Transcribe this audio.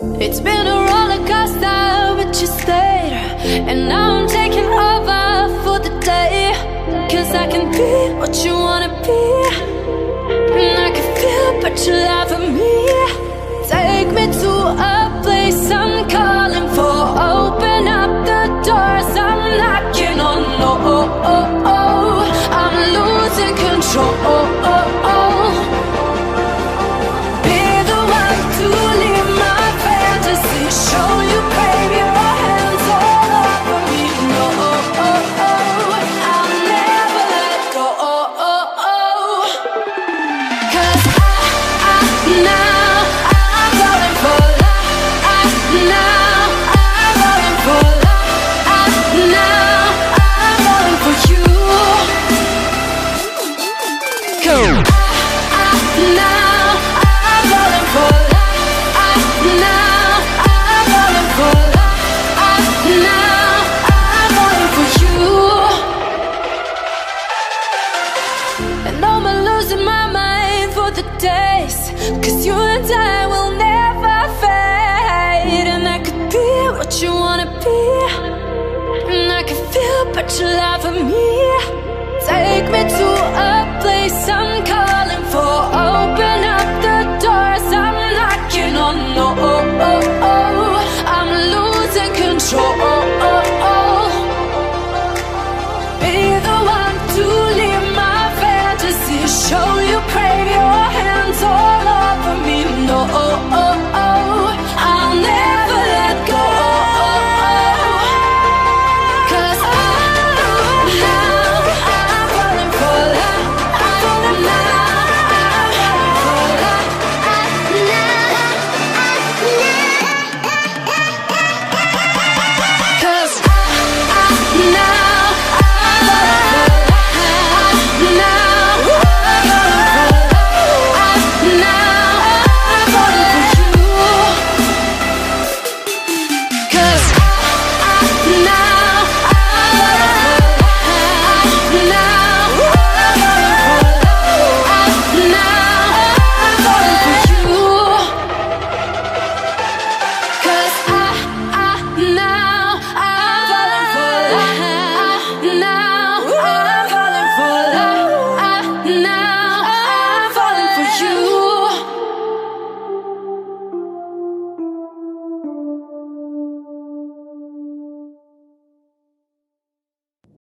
It's been a roller coaster, but you stayed. And now I'm taking over for the day. Cause I can be what you wanna be, and I can feel but you love